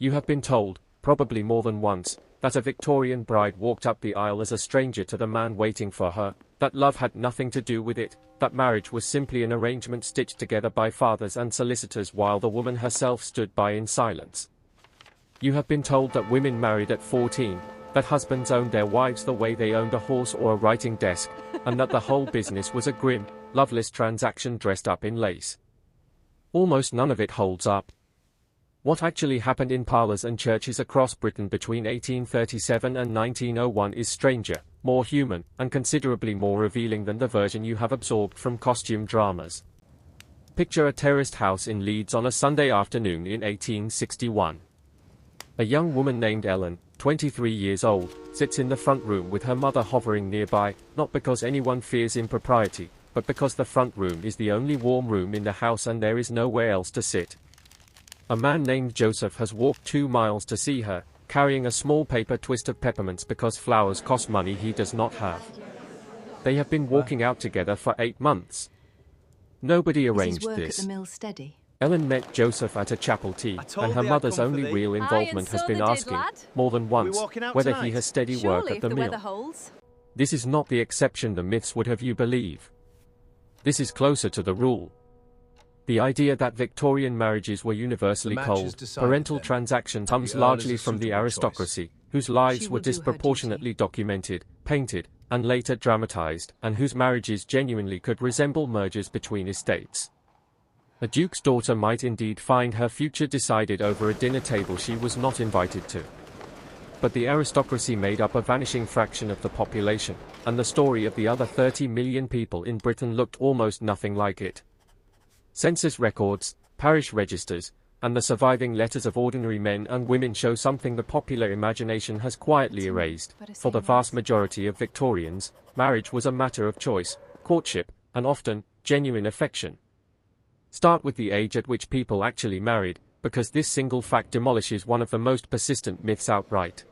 You have been told, probably more than once, that a Victorian bride walked up the aisle as a stranger to the man waiting for her, that love had nothing to do with it, that marriage was simply an arrangement stitched together by fathers and solicitors while the woman herself stood by in silence. You have been told that women married at 14, that husbands owned their wives the way they owned a horse or a writing desk, and that the whole business was a grim, loveless transaction dressed up in lace. Almost none of it holds up. What actually happened in parlours and churches across Britain between 1837 and 1901 is stranger, more human, and considerably more revealing than the version you have absorbed from costume dramas. Picture a terraced house in Leeds on a Sunday afternoon in 1861. A young woman named Ellen, 23 years old, sits in the front room with her mother hovering nearby, not because anyone fears impropriety, but because the front room is the only warm room in the house and there is nowhere else to sit. A man named Joseph has walked 2 miles to see her, carrying a small paper twist of peppermints because flowers cost money he does not have. They have been walking out together for 8 months. Nobody arranged this. At the mill steady? Ellen met Joseph at a chapel tea, and her mother's only real involvement has been asking, more than once, whether he has steady work at the mill. This is not the exception the myths would have you believe. This is closer to the rule. The idea that Victorian marriages were universally cold, parental transactions comes largely from the aristocracy, whose lives were disproportionately documented, painted, and later dramatized, and whose marriages genuinely could resemble mergers between estates. A duke's daughter might indeed find her future decided over a dinner table she was not invited to. But the aristocracy made up a vanishing fraction of the population, and the story of the other 30 million people in Britain looked almost nothing like it. Census records, parish registers, and the surviving letters of ordinary men and women show something the popular imagination has quietly erased. For the vast majority of Victorians, marriage was a matter of choice, courtship, and often, genuine affection. Start with the age at which people actually married, because this single fact demolishes one of the most persistent myths outright.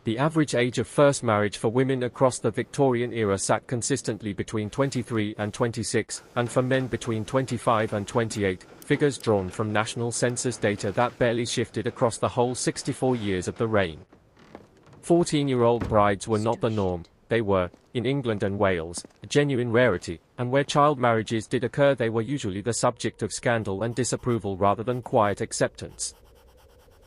The average age of first marriage for women across the Victorian era sat consistently between 23 and 26, and for men between 25 and 28, figures drawn from national census data that barely shifted across the whole 64 years of the reign. 14-year-old brides were not the norm, they were, in England and Wales, a genuine rarity, and where child marriages did occur they were usually the subject of scandal and disapproval rather than quiet acceptance.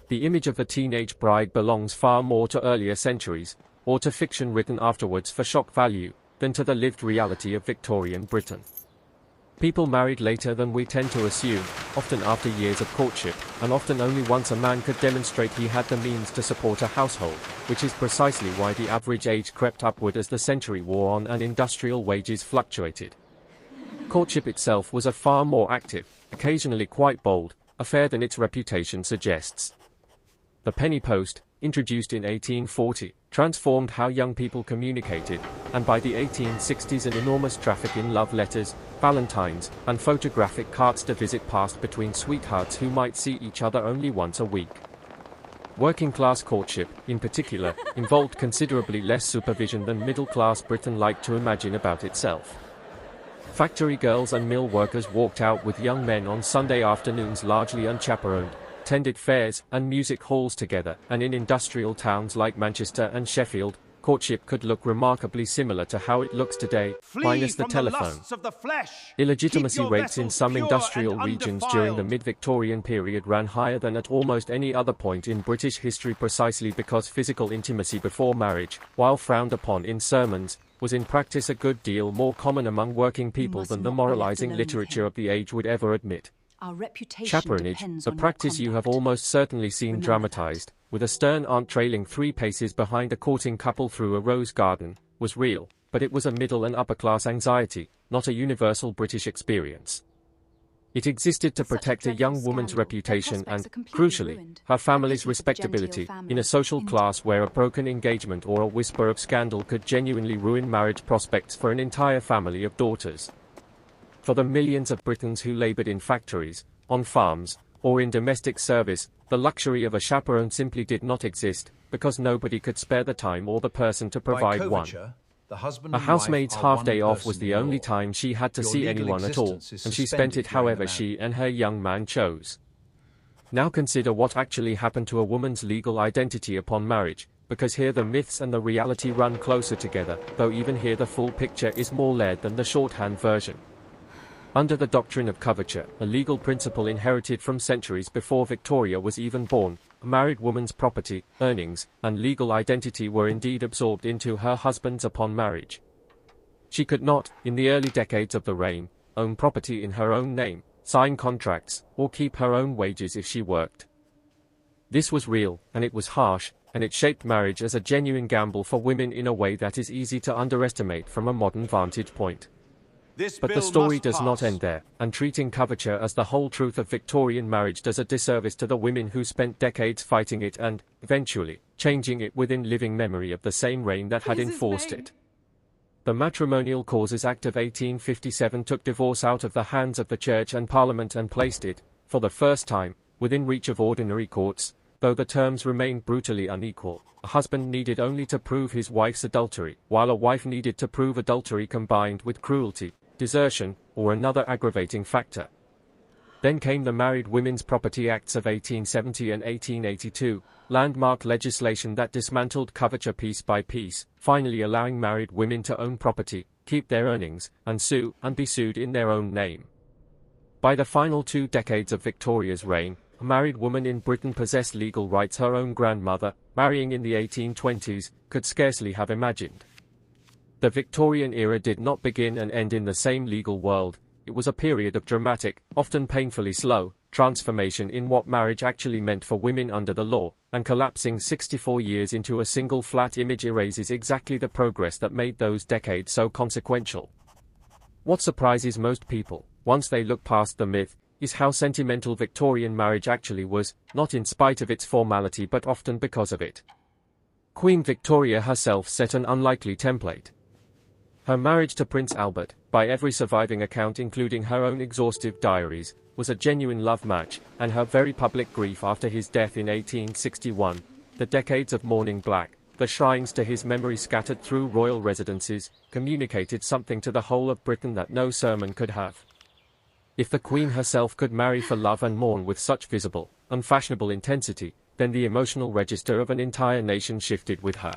The image of the teenage bride belongs far more to earlier centuries, or to fiction written afterwards for shock value, than to the lived reality of Victorian Britain. People married later than we tend to assume, often after years of courtship, and often only once a man could demonstrate he had the means to support a household, which is precisely why the average age crept upward as the century wore on and industrial wages fluctuated. Courtship itself was a far more active, occasionally quite bold, affair than its reputation suggests. The penny post, introduced in 1840, transformed how young people communicated, and by the 1860s an enormous traffic in love letters, valentines, and photographic cards to visit passed between sweethearts who might see each other only once a week. Working-class courtship, in particular, involved considerably less supervision than middle-class Britain liked to imagine about itself. Factory girls and mill workers walked out with young men on Sunday afternoons largely unchaperoned, attended fairs and music halls together, and in industrial towns like Manchester and Sheffield, courtship could look remarkably similar to how it looks today, minus the telephone. Illegitimacy rates in some industrial regions during the mid-Victorian period ran higher than at almost any other point in British history precisely because physical intimacy before marriage, while frowned upon in sermons, was in practice a good deal more common among working people than the moralizing literature of the age would ever admit. Chaperonage, the practice you have almost certainly seen dramatized, with a stern aunt trailing 3 paces behind a courting couple through a rose garden, was real, but it was a middle and upper-class anxiety, not a universal British experience. It existed to protect a young woman's reputation and, crucially, her family's respectability, in a social class where a broken engagement or a whisper of scandal could genuinely ruin marriage prospects for an entire family of daughters. For the millions of Britons who labored in factories, on farms, or in domestic service, the luxury of a chaperone simply did not exist, because nobody could spare the time or the person to provide one. A housemaid's half-day off was the only time she had to see anyone at all, and she spent it however she and her young man chose. Now consider what actually happened to a woman's legal identity upon marriage, because here the myths and the reality run closer together, though even here the full picture is more layered than the shorthand version. Under the doctrine of coverture, a legal principle inherited from centuries before Victoria was even born, a married woman's property, earnings, and legal identity were indeed absorbed into her husband's upon marriage. She could not, in the early decades of the reign, own property in her own name, sign contracts, or keep her own wages if she worked. This was real, and it was harsh, and it shaped marriage as a genuine gamble for women in a way that is easy to underestimate from a modern vantage point. But the story does not end there, and treating coverture as the whole truth of Victorian marriage does a disservice to the women who spent decades fighting it and, eventually, changing it within living memory of the same reign that had enforced it. The Matrimonial Causes Act of 1857 took divorce out of the hands of the Church and Parliament and placed it, for the first time, within reach of ordinary courts, though the terms remained brutally unequal. A husband needed only to prove his wife's adultery, while a wife needed to prove adultery combined with cruelty, desertion, or another aggravating factor. Then came the Married Women's Property Acts of 1870 and 1882, landmark legislation that dismantled coverture piece by piece, finally allowing married women to own property, keep their earnings, and sue and be sued in their own name. By the final 2 decades of Victoria's reign, a married woman in Britain possessed legal rights her own grandmother, marrying in the 1820s, could scarcely have imagined. The Victorian era did not begin and end in the same legal world. It was a period of dramatic, often painfully slow, transformation in what marriage actually meant for women under the law, and collapsing 64 years into a single flat image erases exactly the progress that made those decades so consequential. What surprises most people, once they look past the myth, is how sentimental Victorian marriage actually was, not in spite of its formality but often because of it. Queen Victoria herself set an unlikely template. Her marriage to Prince Albert, by every surviving account including her own exhaustive diaries, was a genuine love match, and her very public grief after his death in 1861, the decades of mourning black, the shrines to his memory scattered through royal residences, communicated something to the whole of Britain that no sermon could have. If the Queen herself could marry for love and mourn with such visible, unfashionable intensity, then the emotional register of an entire nation shifted with her.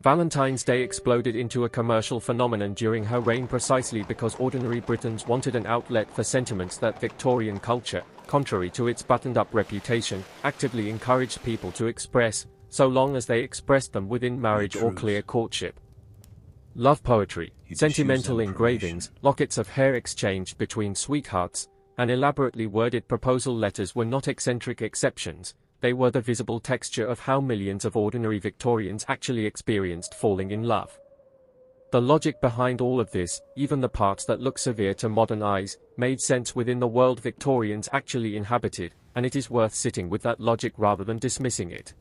Valentine's Day exploded into a commercial phenomenon during her reign precisely because ordinary Britons wanted an outlet for sentiments that Victorian culture, contrary to its buttoned-up reputation, actively encouraged people to express, so long as they expressed them within marriage or clear courtship. Love poetry, sentimental engravings, lockets of hair exchanged between sweethearts, and elaborately worded proposal letters were not eccentric exceptions. They were the visible texture of how millions of ordinary Victorians actually experienced falling in love. The logic behind all of this, even the parts that look severe to modern eyes, made sense within the world Victorians actually inhabited, and it is worth sitting with that logic rather than dismissing it.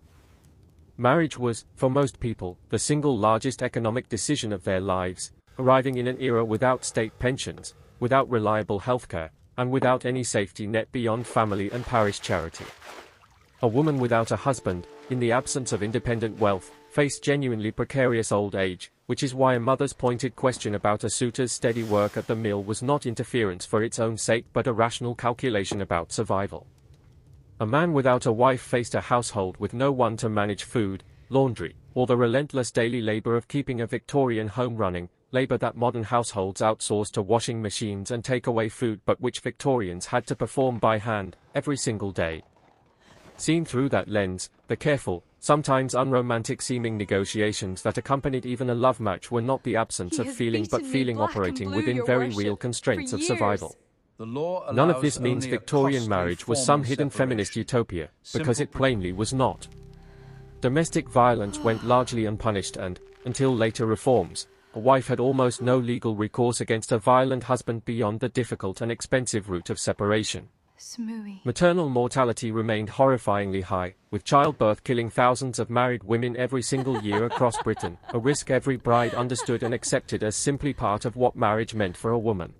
Marriage was, for most people, the single largest economic decision of their lives, arriving in an era without state pensions, without reliable healthcare, and without any safety net beyond family and parish charity. A woman without a husband, in the absence of independent wealth, faced genuinely precarious old age, which is why a mother's pointed question about a suitor's steady work at the mill was not interference for its own sake but a rational calculation about survival. A man without a wife faced a household with no one to manage food, laundry, or the relentless daily labor of keeping a Victorian home running, labor that modern households outsource to washing machines and take-away food but which Victorians had to perform by hand, every single day. Seen through that lens, the careful, sometimes unromantic-seeming negotiations that accompanied even a love match were not the absence of feeling but feeling operating within very real constraints of survival. None of this means Victorian marriage was some hidden feminist utopia, because it plainly was not. Domestic violence went largely unpunished and, until later reforms, a wife had almost no legal recourse against a violent husband beyond the difficult and expensive route of separation. Maternal mortality remained horrifyingly high, with childbirth killing thousands of married women every single year across Britain, a risk every bride understood and accepted as simply part of what marriage meant for a woman.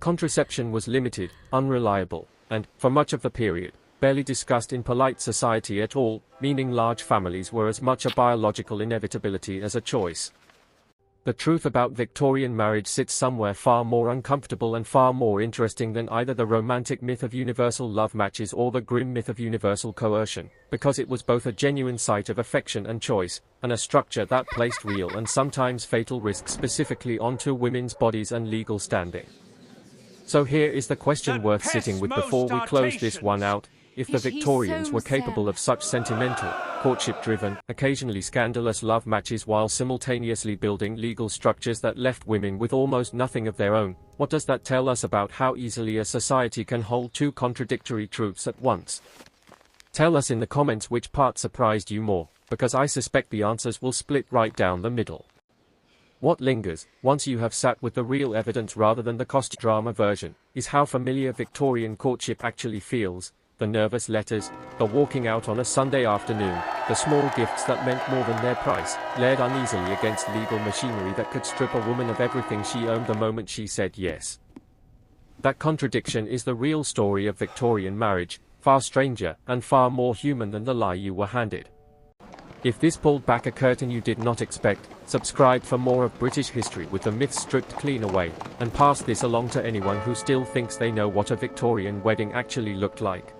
Contraception was limited, unreliable, and, for much of the period, barely discussed in polite society at all, meaning large families were as much a biological inevitability as a choice. The truth about Victorian marriage sits somewhere far more uncomfortable and far more interesting than either the romantic myth of universal love matches or the grim myth of universal coercion, because it was both a genuine site of affection and choice, and a structure that placed real and sometimes fatal risks specifically onto women's bodies and legal standing. So here is the question worth sitting with before we close this one out. If the Victorians were capable of such sentimental, courtship-driven, occasionally scandalous love matches while simultaneously building legal structures that left women with almost nothing of their own, what does that tell us about how easily a society can hold two contradictory truths at once? Tell us in the comments which part surprised you more, because I suspect the answers will split right down the middle. What lingers, once you have sat with the real evidence rather than the cost drama version, is how familiar Victorian courtship actually feels. The nervous letters, the walking out on a Sunday afternoon, the small gifts that meant more than their price, layered uneasily against legal machinery that could strip a woman of everything she owned the moment she said yes. That contradiction is the real story of Victorian marriage, far stranger and far more human than the lie you were handed. If this pulled back a curtain you did not expect, subscribe for more of British history with the myths stripped clean away, and pass this along to anyone who still thinks they know what a Victorian wedding actually looked like.